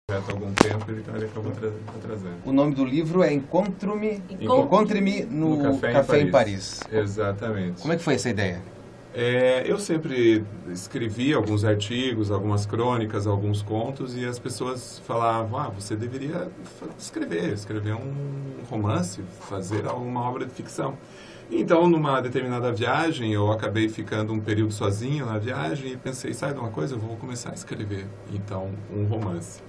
há algum tempo, então ele acabou trazendo. O nome do livro é Encontre-me no Café em Paris. Exatamente. Como é que foi essa ideia? Eu sempre escrevi alguns artigos, algumas crônicas, alguns contos, e as pessoas falavam, você deveria escrever um romance, fazer alguma obra de ficção. Então, numa determinada viagem, eu acabei ficando um período sozinho na viagem e pensei, sabe de uma coisa, eu vou começar a escrever, então, um romance.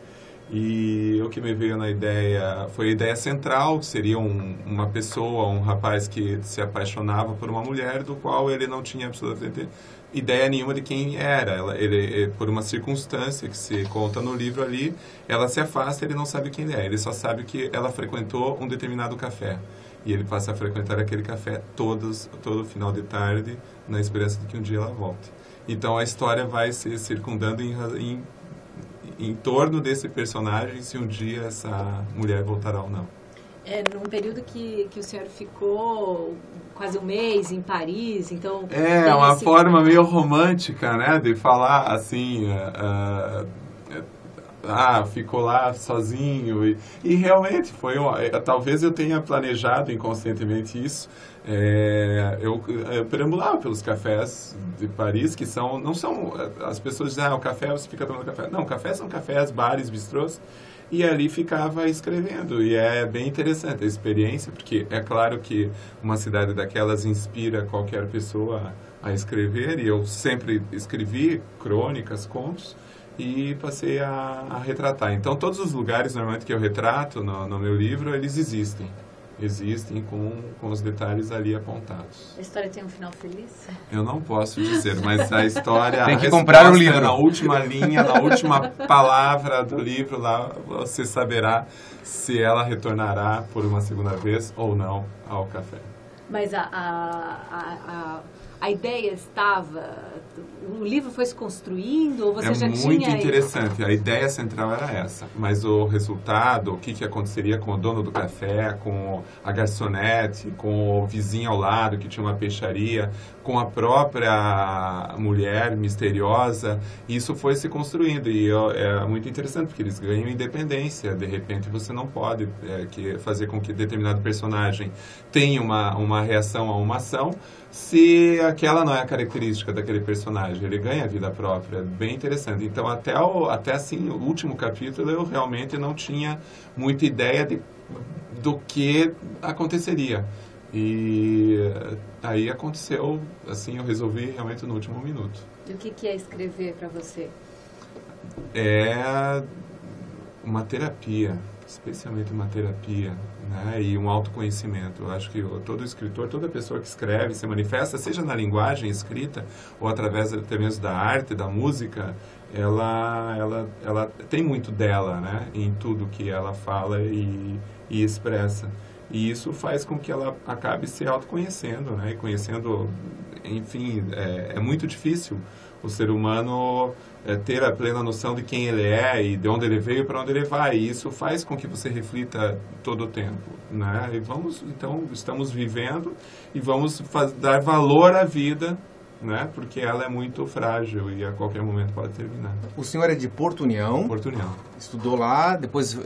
E o que me veio na ideia foi a ideia central, seria uma pessoa, um rapaz que se apaixonava por uma mulher do qual ele não tinha absolutamente ideia nenhuma de quem era. Ele, por uma circunstância que se conta no livro ali, ela se afasta e ele não sabe quem ele é. Ele só sabe que ela frequentou um determinado café. E ele passa a frequentar aquele café todo final de tarde, na esperança de que um dia ela volte. Então a história vai se circundando em torno desse personagem, se um dia essa mulher voltará ou não. Num período que o senhor ficou quase um mês em Paris, então... É uma forma meio romântica, né, de falar assim... ficou lá sozinho e realmente foi talvez eu tenha planejado inconscientemente isso. Eu perambulava pelos cafés de Paris, que não são, as pessoas dizem, o café, você fica tomando café. Não, cafés são cafés, bares, bistrôs, e ali ficava escrevendo, e é bem interessante a experiência, porque é claro que uma cidade daquelas inspira qualquer pessoa a escrever, e eu sempre escrevi crônicas, contos, e passei a retratar. Então, todos os lugares, normalmente, que eu retrato no meu livro, eles existem. Existem com os detalhes ali apontados. A história tem um final feliz? Eu não posso dizer, mas a história... Tem que comprar o livro. Na última linha, na última palavra do livro, lá você saberá se ela retornará por uma segunda vez ou não ao café. Mas a ideia estava... O livro foi se construindo ou você já tinha... É muito interessante. A ideia central era essa. Mas o resultado, o que aconteceria com o dono do café, com a garçonete, com o vizinho ao lado que tinha uma peixaria, com a própria mulher misteriosa, isso foi se construindo. E é muito interessante, porque eles ganham independência. De repente, você não pode fazer com que determinado personagem tenha uma reação a uma ação, se aquela não é a característica daquele personagem. Ele ganha vida própria. Bem interessante. Então, até assim, o último capítulo, eu realmente não tinha muita ideia do que aconteceria. E aí aconteceu, assim, eu resolvi realmente no último minuto. E o que é escrever para você? É uma terapia, especialmente uma terapia, né? E um autoconhecimento. Eu acho que todo escritor, toda pessoa que escreve, se manifesta, seja na linguagem escrita ou através até mesmo da arte, da música, ela tem muito dela, né? Em tudo que ela fala e expressa. E isso faz com que ela acabe se autoconhecendo, né? E conhecendo, enfim, é muito difícil o ser humano ter a plena noção de quem ele é e de onde ele veio e para onde ele vai. E isso faz com que você reflita todo o tempo, né? E estamos vivendo e vamos dar valor à vida, né? Porque ela é muito frágil e a qualquer momento pode terminar. O senhor é de Porto União. Porto União. Estudou lá, depois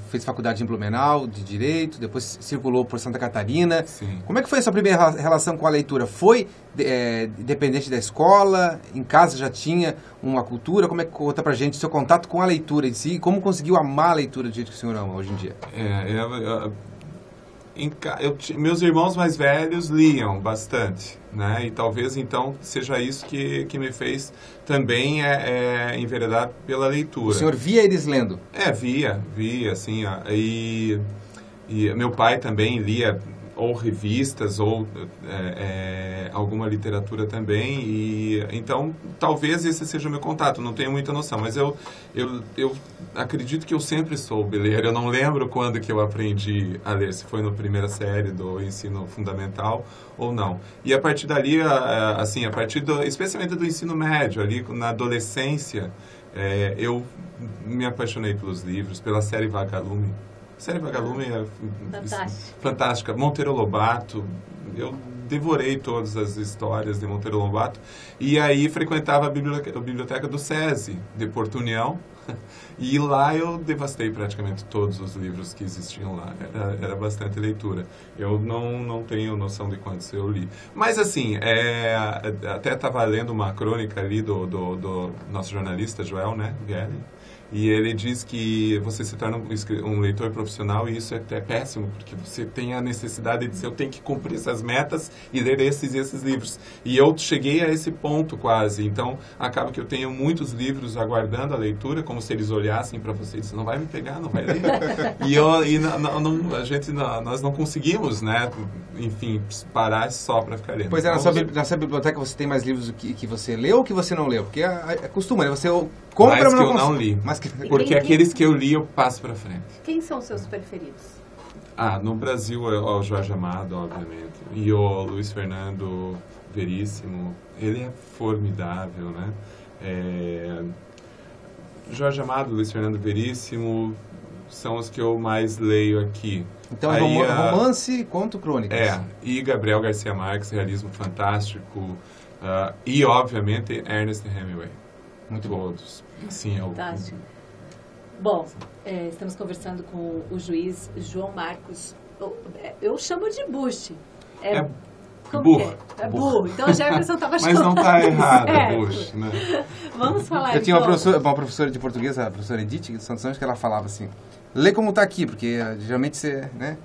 fez faculdade em Blumenau de Direito, depois circulou por Santa Catarina. Sim. Como é que foi a sua primeira relação com a leitura? Foi dependente da escola? Em casa já tinha uma cultura? Como é que conta pra gente o seu contato com a leitura em si? Como conseguiu amar a leitura do jeito que o senhor ama hoje em dia? Meus irmãos mais velhos liam bastante, né? E talvez então seja isso que me fez também enveredar pela leitura. O senhor via eles lendo? Via, assim, e meu pai também lia ou revistas ou alguma literatura também, e então talvez esse seja o meu contato. Não tenho muita noção, mas eu acredito que eu sempre soube ler. Eu não lembro quando que eu aprendi a ler, se foi na primeira série do ensino fundamental ou não. E a partir dali, assim, especialmente do ensino médio, ali na adolescência, eu me apaixonei pelos livros, pela série Vagalume. A série Vagalume é fantástica. Monteiro Lobato, eu devorei todas as histórias de Monteiro Lobato, e aí frequentava a biblioteca do SESI, de Porto União, e lá eu devastei praticamente todos os livros que existiam lá. Era bastante leitura. Eu não tenho noção de quantos eu li. Mas, assim, até estava lendo uma crônica ali do nosso jornalista, Joel, né, Guerin, e ele diz que você se torna um leitor profissional, e isso é até péssimo, porque você tem a necessidade de dizer, eu tenho que cumprir essas metas e ler esses e esses livros. E eu cheguei a esse ponto quase. Então, acaba que eu tenho muitos livros aguardando a leitura, como se eles olhassem para você e dissem, não vai me pegar, não vai ler. Nós não conseguimos, né, enfim, parar só para ficar lendo. Pois é, na sua biblioteca você tem mais livros que você leu ou que você não leu? Porque é costume, né? Você compra, mas que eu não li. Porque aqueles que eu li, eu passo para frente. Quem são os seus preferidos? No Brasil, o Jorge Amado, obviamente. E o Luiz Fernando Veríssimo. Ele é formidável, né? Jorge Amado, Luiz Fernando Veríssimo são os que eu mais leio aqui. Então, romance, conto, crônicas. E Gabriel Garcia Marques, realismo fantástico. E, obviamente, Ernest Hemingway. Muito todos. Sim, fantástico. Bom, estamos conversando com o juiz João Marcos. Eu chamo de Bush. Burro. É burro. Então a Jefferson estava chamando. Mas não está errado, Bush, né? Vamos falar. Eu tinha uma professora de português, a professora Edith de Santos Anjos, que ela falava assim, lê como está aqui, porque geralmente você, né,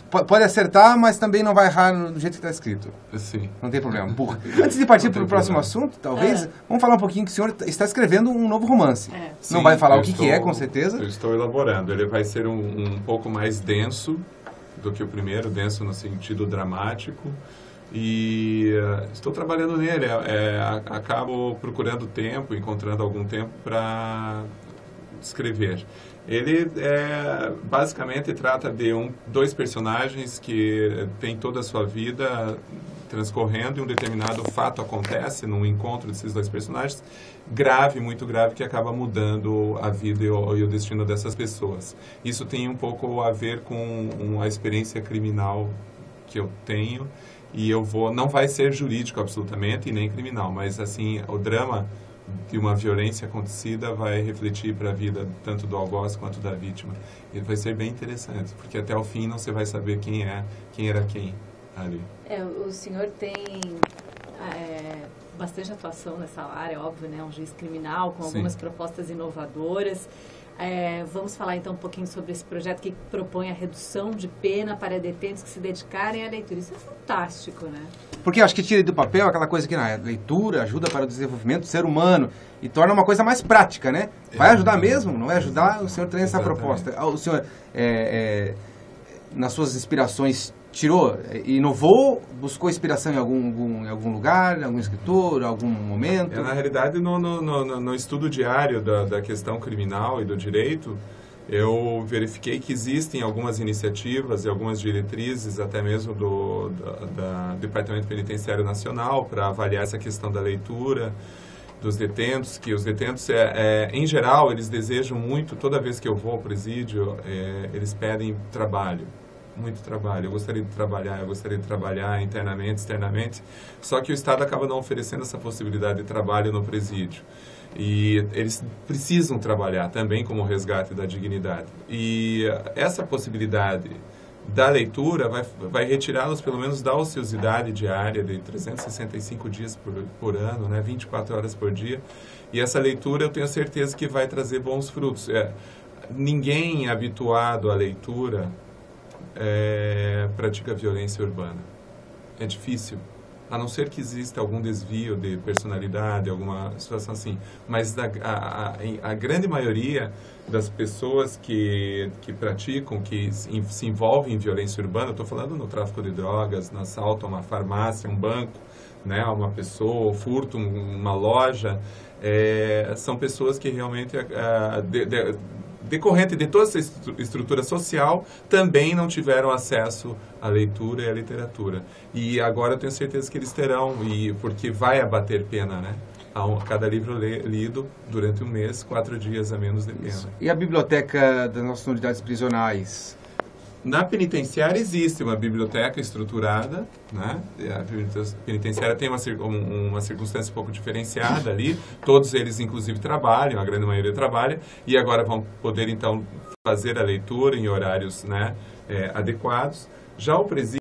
pode acertar, mas também não vai errar do jeito que está escrito. Sim. Não tem problema. Burro. Antes de partir para o próximo assunto, talvez, vamos falar um pouquinho que o senhor está escrevendo um novo romance. Sim, não vai falar o que é, com certeza. Eu estou elaborando. Ele vai ser um pouco mais denso do que o primeiro, denso no sentido dramático. E estou trabalhando nele. Acabo procurando tempo, encontrando algum tempo para escrever. Ele basicamente trata de dois personagens que têm toda a sua vida transcorrendo e um determinado fato acontece num encontro desses dois personagens, muito grave, que acaba mudando a vida e o destino dessas pessoas. Isso tem um pouco a ver com a experiência criminal que eu tenho, e não vai ser jurídico absolutamente e nem criminal, mas assim, o drama de uma violência acontecida vai refletir para a vida tanto do algoz quanto da vítima. E vai ser bem interessante, porque até o fim não você vai saber quem era quem ali. O senhor tem bastante atuação nessa área, óbvio, né? Um juiz criminal com algumas propostas inovadoras. Vamos falar então um pouquinho sobre esse projeto que propõe a redução de pena para detentos que se dedicarem à leitura. Isso é fantástico, né? Porque eu acho que tira do papel aquela coisa que a leitura ajuda para o desenvolvimento do ser humano e torna uma coisa mais prática, né? Vai ajudar mesmo? Não vai ajudar? O senhor tem essa proposta. O senhor, nas suas inspirações, inovou, buscou inspiração em algum lugar, em algum escritor, em algum momento? Na realidade, no estudo diário da questão criminal e do direito, eu verifiquei que existem algumas iniciativas e algumas diretrizes, até mesmo do Departamento Penitenciário Nacional, para avaliar essa questão da leitura dos detentos, que os detentos, em geral, eles desejam muito, toda vez que eu vou ao presídio, eles pedem trabalho. Muito trabalho. Eu gostaria de trabalhar internamente, externamente, só que o Estado acaba não oferecendo essa possibilidade de trabalho no presídio. E eles precisam trabalhar também como resgate da dignidade. E essa possibilidade da leitura vai retirá-los pelo menos da ociosidade diária de 365 dias por ano, né, 24 horas por dia. E essa leitura eu tenho certeza que vai trazer bons frutos. Ninguém habituado à leitura pratica violência urbana. É difícil, a não ser que exista algum desvio de personalidade, alguma situação assim. Mas a grande maioria das pessoas que praticam, que se envolvem em violência urbana, estou falando no tráfico de drogas, no assalto a uma farmácia, um banco, né, uma pessoa, furto uma loja, são pessoas que realmente decorrente de toda essa estrutura social, também não tiveram acesso à leitura e à literatura. E agora eu tenho certeza que eles terão, porque vai abater pena, né? Cada livro lido durante um mês, 4 dias a menos de pena. E a biblioteca das nossas unidades prisionais? Na penitenciária existe uma biblioteca estruturada, né? A penitenciária tem uma circunstância um pouco diferenciada ali, todos eles inclusive trabalham, a grande maioria trabalha, e agora vão poder então fazer a leitura em horários, né, adequados. Já o presídio